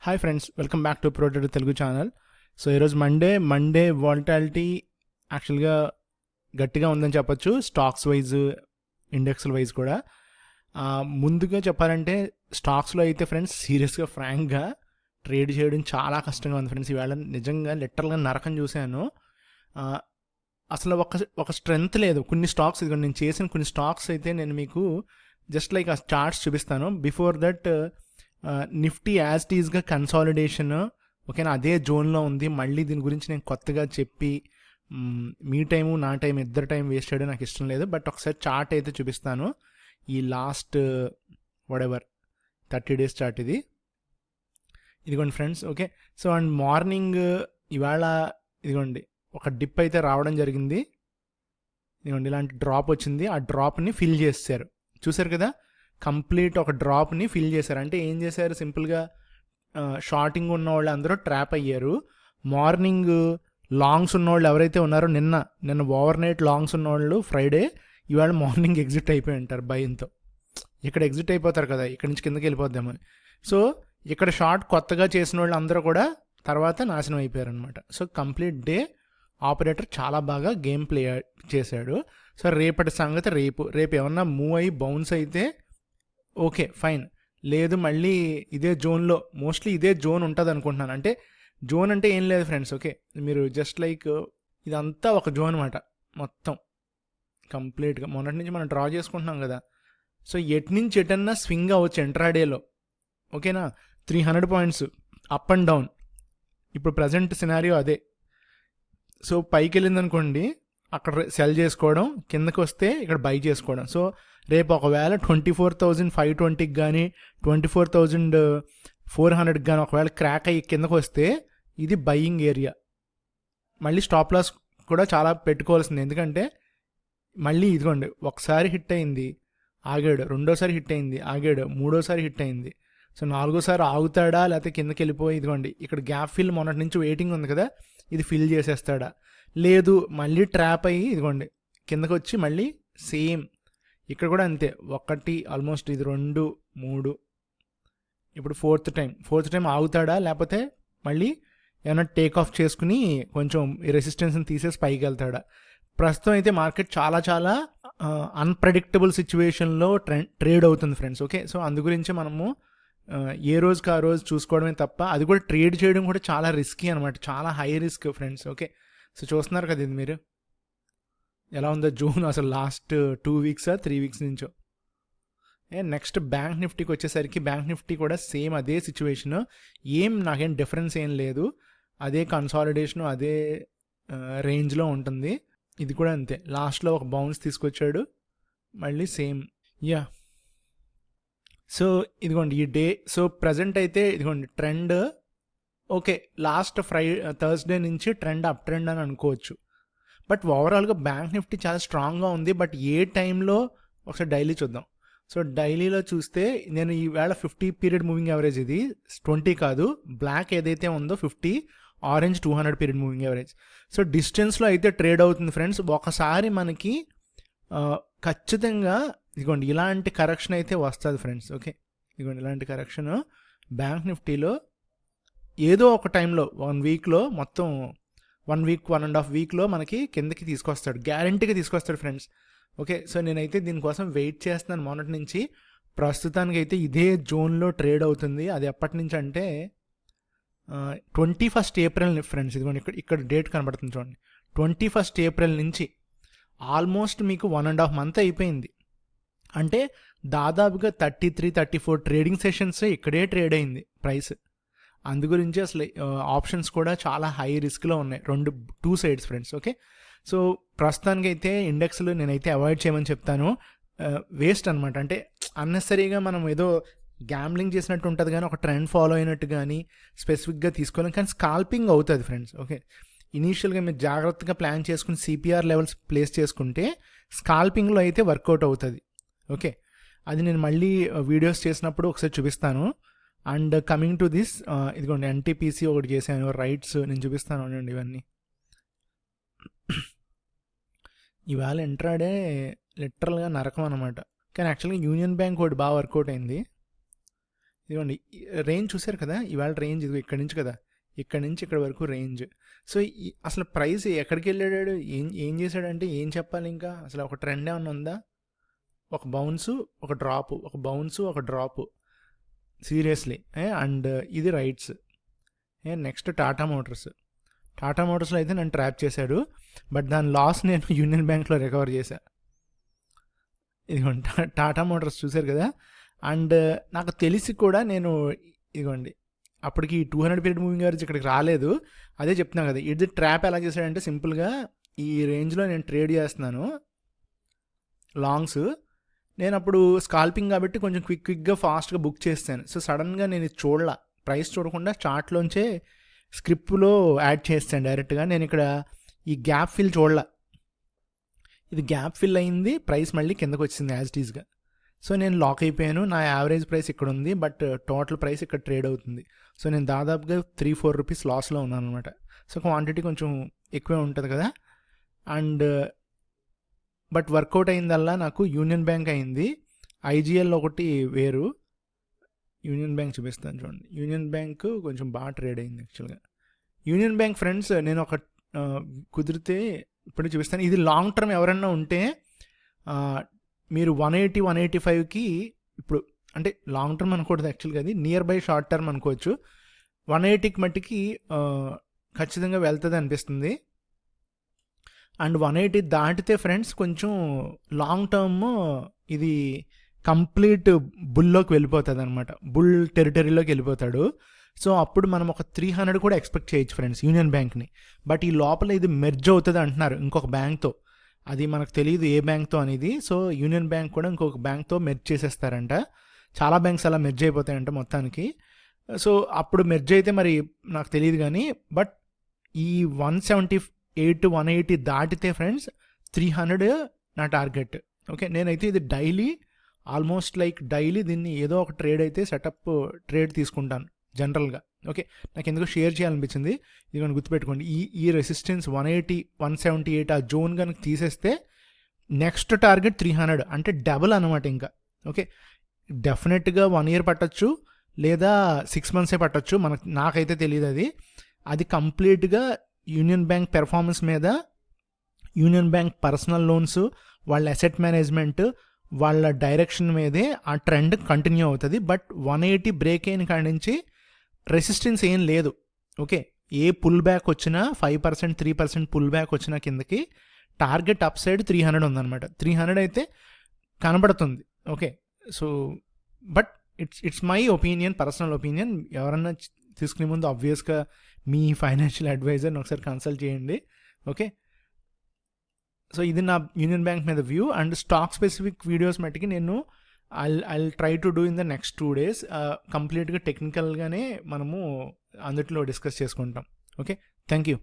Hi friends, welcome back to ప్రోటెడ్ Telugu channel. So ఈరోజు Monday volatility యాక్చువల్గా గట్టిగా ఉందని చెప్పొచ్చు. స్టాక్స్ వైజ్, ఇండెక్స్ల వైజ్ కూడా. ముందుగా చెప్పాలంటే స్టాక్స్లో అయితే ఫ్రెండ్స్ సీరియస్గా ఫ్రాంక్గా ట్రేడ్ చేయడం చాలా కష్టంగా ఉంది ఫ్రెండ్స్. ఈవేళ నిజంగా లిటరల్గా నరకం చూశాను. అసలు ఒక స్ట్రెంగ్త్ లేదు. కొన్ని స్టాక్స్, ఇది నేను చేసిన కొన్ని స్టాక్స్ అయితే నేను మీకు జస్ట్ లైక్ ఆ చార్ట్స్ చూపిస్తాను. Before that Nifty as it ఈస్గా కన్సాలిడేషన్, ఓకేనా, అదే జోన్లో ఉంది. మళ్ళీ దీని గురించి నేను కొత్తగా చెప్పి మీ టైము నా టైం ఇద్దరు టైం వేస్ట్ చేయడం నాకు ఇష్టం లేదు. బట్ ఒకసారి చార్ట్ అయితే చూపిస్తాను. ఈ లాస్ట్ 30 days చార్ట్ ఇదిగోండి friends. Okay, so and morning ఇవాళ ఇదిగోండి ఒక డిప్ అయితే రావడం జరిగింది. ఇదిగోండి ఇలాంటి డ్రాప్ వచ్చింది. ఆ డ్రాప్ని ఫిల్ చేశారు, చూసారు కదా. కంప్లీట్ ఒక డ్రాప్ని ఫిల్ చేశారు. అంటే ఏం చేశారు, సింపుల్గా షార్టింగ్ ఉన్న వాళ్ళు అందరూ ట్రాప్ అయ్యారు. మార్నింగ్ లాంగ్స్ ఉన్నవాళ్ళు ఎవరైతే ఉన్నారో నిన్న ఓవర్ నైట్ లాంగ్స్ ఉన్నవాళ్ళు ఫ్రైడే ఇవాళ మార్నింగ్ ఎగ్జిట్ అయిపోయి ఉంటారు భయంతో. ఇక్కడ ఎగ్జిట్ అయిపోతారు కదా, ఇక్కడ నుంచి కిందకి వెళ్ళిపోద్దామని. సో ఇక్కడ షార్ట్ కొత్తగా చేసిన వాళ్ళు అందరూ కూడా తర్వాత నాశనం అయిపోయారు అనమాట. సో కంప్లీట్ డే ఆపరేటర్ చాలా బాగా గేమ్ ప్లే చేశాడు. సో రేపటి సంగతి రేపు ఏమన్నా మూవ్ అయ్యి బౌన్స్ అయితే ఓకే ఫైన్, లేదు మళ్ళీ ఇదే జోన్లో, మోస్ట్లీ ఇదే జోన్ ఉంటుంది అనుకుంటున్నాను. అంటే జోన్ అంటే ఏం లేదు ఫ్రెండ్స్, ఓకే, మీరు జస్ట్ లైక్ ఇదంతా ఒక జోన్ అనమాట మొత్తం కంప్లీట్గా. మొన్నటి నుంచి మనం డ్రా చేసుకుంటున్నాం కదా. సో నుంచి ఎటన్నా స్వింగ్ అవ్వచ్చు ఇంట్రాడేలో, ఓకేనా. 300 points అప్ అండ్ డౌన్. ఇప్పుడు ప్రజెంట్ సినారియో అదే. సో పైకి వెళ్ళిందనుకోండి, అక్కడ సెల్ చేసుకోవడం, కిందకి వస్తే ఇక్కడ బై చేసుకోవడం. సో రేపు ఒకవేళ 24,520కి కానీ 24,400కి కానీ ఒకవేళ క్రాక్ అయ్యి కిందకు వస్తే ఇది బయ్యింగ్ ఏరియా. మళ్ళీ స్టాప్ లాస్ కూడా చాలా పెట్టుకోవాల్సింది. ఎందుకంటే మళ్ళీ ఇదిగోండి ఒకసారి హిట్ అయింది ఆగాడు, రెండోసారి హిట్ అయింది ఆగాడు, మూడోసారి హిట్ అయింది. సో నాలుగోసారి ఆగుతాడా లేకపోతే కిందకి వెళ్ళిపోయి ఇదిగోండి ఇక్కడ గ్యాప్ ఫిల్ మొన్నటి నుంచి వెయిటింగ్ ఉంది కదా, ఇది ఫిల్ చేసేస్తాడా, లేదు మళ్ళీ ట్రాప్ అయ్యి ఇదిగోండి కిందకు వచ్చి మళ్ళీ సేమ్ ఇక్కడ కూడా అంతే. ఒకటి ఆల్మోస్ట్ ఇది 2, 3, ఇప్పుడు ఫోర్త్ టైం ఆగుతాడా లేకపోతే మళ్ళీ ఏమైనా టేక్ ఆఫ్ చేసుకుని కొంచెం రెసిస్టెన్స్ని తీసేసి పైకి వెళ్తాడా. ప్రస్తుతం అయితే మార్కెట్ చాలా చాలా అన్ప్రెడిక్టబుల్ సిచ్యువేషన్లో ట్రేడ్ అవుతుంది ఫ్రెండ్స్. ఓకే, సో అందు గురించి మనము ఏ రోజుకి ఆ రోజు చూసుకోవడమే తప్ప, అది కూడా ట్రేడ్ చేయడం కూడా చాలా రిస్కీ అనమాట, చాలా high risk friends. Okay, so చూస్తున్నారు కదా ఇది మీరు ఎలా ఉందో జూన్ అసలు లాస్ట్ 2 weeks 3 weeks నుంచో. నెక్స్ట్ బ్యాంక్ నిఫ్టీకి వచ్చేసరికి బ్యాంక్ నిఫ్టీ కూడా సేమ్ అదే సిచ్యువేషను. నాకేం డిఫరెన్స్ ఏం లేదు, అదే కన్సాలిడేషను అదే రేంజ్లో ఉంటుంది. ఇది కూడా అంతే, లాస్ట్లో ఒక బౌన్స్ తీసుకొచ్చాడు మళ్ళీ సేమ్. సో ఇదిగోండి ఈ డే. సో ప్రజెంట్ అయితే ఇదిగోండి ట్రెండ్ ఓకే, లాస్ట్ థర్స్డే నుంచి ట్రెండ్ అప్ ట్రెండ్ అని అనుకోవచ్చు. బట్ ఓవరాల్గా బ్యాంక్ నిఫ్టీ చాలా స్ట్రాంగ్గా ఉంది. బట్ ఏ టైంలో ఒకసారి డైలీ చూద్దాం. సో డైలీలో చూస్తే నేను ఈవేళ 50 పీరియడ్ మూవింగ్ యావరేజ్, ఇది 20 కాదు, బ్లాక్ ఏదైతే ఉందో 50, orange 200 period moving average. So డిస్టెన్స్లో అయితే ట్రేడ్ అవుతుంది ఫ్రెండ్స్. ఒకసారి మనకి ఖచ్చితంగా ఇదిగోండి ఇలాంటి కరెక్షన్ అయితే వస్తుంది ఫ్రెండ్స్. ఓకే, ఇదిగోండి ఇలాంటి కరెక్షన్ బ్యాంక్ నిఫ్టీలో ఏదో ఒక టైంలో 1 weekలో మొత్తం 1 week 1.5 weekలో మనకి కిందకి తీసుకొస్తాడు, గ్యారంటీగా తీసుకొస్తాడు ఫ్రెండ్స్. ఓకే, సో నేనైతే దీనికోసం వెయిట్ చేస్తున్నాను మొన్నటి నుంచి. ప్రస్తుతానికి అయితే ఇదే జోన్లో ట్రేడ్ అవుతుంది. అది ఎప్పటి నుంచి అంటే 21st April ఫ్రెండ్స్. ఇదిగోండి ఇక్కడ డేట్ కనబడుతుంది చూడండి, 21st April నుంచి ఆల్మోస్ట్ మీకు 1.5 month అయిపోయింది. అంటే దాదాపుగా 33-34 ట్రేడింగ్ సెషన్స్ ఇక్కడే ట్రేడ్ అయింది ప్రైస్. అందు గురించి అసలు ఆప్షన్స్ కూడా చాలా హై రిస్క్లో ఉన్నాయి, 2 sides ఫ్రెండ్స్. ఓకే, సో ప్రస్తుతానికి అయితే ఇండెక్స్లు నేనైతే అవాయిడ్ చేయమని చెప్తాను. వేస్ట్ అనమాట. అంటే అన్నెసరీగా మనం ఏదో గ్యాంబ్లింగ్ చేసినట్టు ఉంటుంది కానీ ఒక ట్రెండ్ ఫాలో అయినట్టు కానీ స్పెసిఫిక్గా తీసుకోలేం. కానీ స్కాల్పింగ్ అవుతుంది ఫ్రెండ్స్. ఓకే, ఇనీషియల్గా మీరు జాగ్రత్తగా ప్లాన్ చేసుకుని సిపిఆర్ లెవెల్స్ ప్లేస్ చేసుకుంటే స్కాల్పింగ్లో అయితే వర్కౌట్ అవుతుంది. ఓకే, అది నేను మళ్ళీ వీడియోస్ చేసినప్పుడు ఒకసారి చూపిస్తాను. అండ్ కమింగ్ టు దిస్, ఇదిగోండి ఎన్టీపీసీ ఒకటి చేశాను, రైట్స్ నేను చూపిస్తాను అండి. ఇవన్నీ ఇవాళ ఇంట్రాడే లిటరల్గా నరకం అనమాట. కానీ యాక్చువల్గా యూనియన్ బ్యాంక్ ఒకటి బాగా వర్కౌట్ అయింది. ఇదిగోండి రేంజ్ చూసారు కదా, ఇవాళ రేంజ్ ఇదిగో ఇక్కడి నుంచి కదా, ఇక్కడి నుంచి ఇక్కడ వరకు రేంజ్. సో అసలు ప్రైస్ ఎక్కడికి వెళ్ళాడు, ఏం చేశాడంటే ఏం చెప్పాలి ఇంకా, అసలు ఒక ట్రెండ్ ఏమన్నా ఉందా? ఒక బౌన్సు, ఒక డ్రాపు, ఒక బౌన్సు, ఒక డ్రాపు, సీరియస్లీ. అండ్ ఇది రైట్స్. నెక్స్ట్ టాటా మోటార్స్లో అయితే నన్ను ట్రాప్ చేశాడు, బట్ దాని లాస్ నేను యూనియన్ బ్యాంక్లో రికవర్ చేశా. ఇదిగోండి టాటా మోటార్స్ చూశారు కదా. అండ్ నాకు తెలిసి కూడా నేను ఇదిగోండి అప్పటికి 200 పీరియడ్ మూవింగ్ యావరేజ్ ఇక్కడికి రాలేదు. అదే చెప్తున్నాను కదా, ఇది ట్రాప్ ఎలా చేశాడంటే సింపుల్గా ఈ రేంజ్లో నేను ట్రేడ్ చేస్తున్నాను లాంగ్స్. నేను అప్పుడు స్కాల్పింగ్ కాబట్టి కొంచెం క్విక్గా ఫాస్ట్గా బుక్ చేస్తాను. సో సడన్గా నేను ఇది చూడలా, ప్రైస్ చూడకుండా చార్ట్లోంచే స్క్రిప్ట్లో యాడ్ చేస్తాను డైరెక్ట్గా. నేను ఇక్కడ ఈ గ్యాప్ ఫిల్ చూడలా, ఇది గ్యాప్ ఫిల్ అయింది, ప్రైస్ మళ్ళీ కిందకు వచ్చింది యాజ్ ఇట్ ఈస్గా. సో నేను లాక్ అయిపోయాను. నా యావరేజ్ ప్రైస్ ఇక్కడ ఉంది, బట్ టోటల్ ప్రైస్ ఇక్కడ ట్రేడ్ అవుతుంది. సో నేను దాదాపుగా 3-4 రూపీస్ లాస్లో ఉన్నాను అనమాట. సో క్వాంటిటీ కొంచెం ఎక్కువే ఉంటుంది కదా. అండ్ బట్ వర్కౌట్ అయిందల్లా నాకు యూనియన్ బ్యాంక్ అయింది. ఐజీఎల్ ఒకటి వేరు, యూనియన్ బ్యాంక్ చూపిస్తాను చూడండి. యూనియన్ బ్యాంక్ కొంచెం బాగా ట్రేడ్ అయింది యాక్చువల్గా. యూనియన్ బ్యాంక్ ఫ్రెండ్స్ నేను ఒక కుదిరితే ఇప్పుడు చూపిస్తాను. ఇది లాంగ్ టర్మ్ ఎవరన్నా ఉంటే మీరు 180-185కి ఇప్పుడు అంటే లాంగ్ టర్మ్ అనుకోవద్దు యాక్చువల్గా, అది నియర్ బై షార్ట్ టర్మ్ అనుకోవచ్చు. 180కి మట్టికి ఖచ్చితంగా వెళ్తుంది అనిపిస్తుంది. అండ్ 180 దాటితే ఫ్రెండ్స్ కొంచెం లాంగ్ టర్మ్ ఇది కంప్లీట్ బుల్లోకి వెళ్ళిపోతుంది అనమాట, బుల్ టెరిటరీలోకి వెళ్ళిపోతాడు. సో అప్పుడు మనం ఒక 300 కూడా ఎక్స్పెక్ట్ చేయొచ్చు ఫ్రెండ్స్ యూనియన్ బ్యాంక్ని. బట్ ఈ లోపల ఇది మెర్జ్ అవుతుంది అంటున్నారు ఇంకొక బ్యాంక్తో, అది మనకు తెలియదు ఏ బ్యాంక్తో అనేది. సో యూనియన్ బ్యాంక్ కూడా ఇంకొక బ్యాంక్తో మెర్జ్ చేసేస్తారంట. చాలా బ్యాంక్స్ అలా మెర్జ్ అయిపోతాయంట మొత్తానికి. సో అప్పుడు మెర్జ్ అయితే మరి నాకు తెలియదు కానీ, బట్ ఈ 178-180 దాటితే ఫ్రెండ్స్ 300 నా టార్గెట్. ఓకే, నేనైతే ఇది డైలీ ఆల్మోస్ట్ లైక్ డైలీ దీన్ని ఏదో ఒక ట్రేడ్ అయితే సెటప్ ట్రేడ్ తీసుకుంటాను జనరల్గా. ఓకే, నాకు ఎందుకో షేర్ చేయాలనిపించింది. ఇది కనుక గుర్తుపెట్టుకోండి, ఈ రెసిస్టెన్స్ 180-178 ఆ జోన్ కనుక తీసేస్తే నెక్స్ట్ టార్గెట్ 300 అంటే డబుల్ అనమాట ఇంకా. ఓకే, డెఫినెట్గా 1 year పట్టచ్చు లేదా 6 months పట్టచ్చు, నాకైతే తెలియదు అది. అది కంప్లీట్గా యూనియన్ బ్యాంక్ పెర్ఫార్మెన్స్ మీద, యూనియన్ బ్యాంక్ పర్సనల్ లోన్స్, వాళ్ళ అసెట్ మేనేజ్మెంట్, వాళ్ళ డైరెక్షన్ మీదే ఆ ట్రెండ్ కంటిన్యూ అవుతుంది. బట్ 180 బ్రేక్ అయిన కాడి నుంచి రెసిస్టెన్స్ ఏం లేదు. ఓకే, ఏ పుల్ బ్యాక్ వచ్చినా 5%, 3% పుల్ బ్యాక్ వచ్చినా కిందకి టార్గెట్ అప్ సైడ్ 300 ఉందన్నమాట. 300 అయితే కనబడుతుంది. Okay, so but it's my opinion, personal opinion. ఎవరన్నా తీసుకునే ముందు ఆబ్వియస్గా మీ ఫైనాన్షియల్ అడ్వైజర్ని ఒకసారి కన్సల్ట్ చేయండి. ఓకే, సో ఇది నా యూనియన్ బ్యాంక్ మీద view. And stock specific videos మట్టికి నేను I'll try to do in the next 2 days. కంప్లీట్గా టెక్నికల్గానే మనము అందుట్లో డిస్కస్ చేసుకుంటాం. Okay, thank you.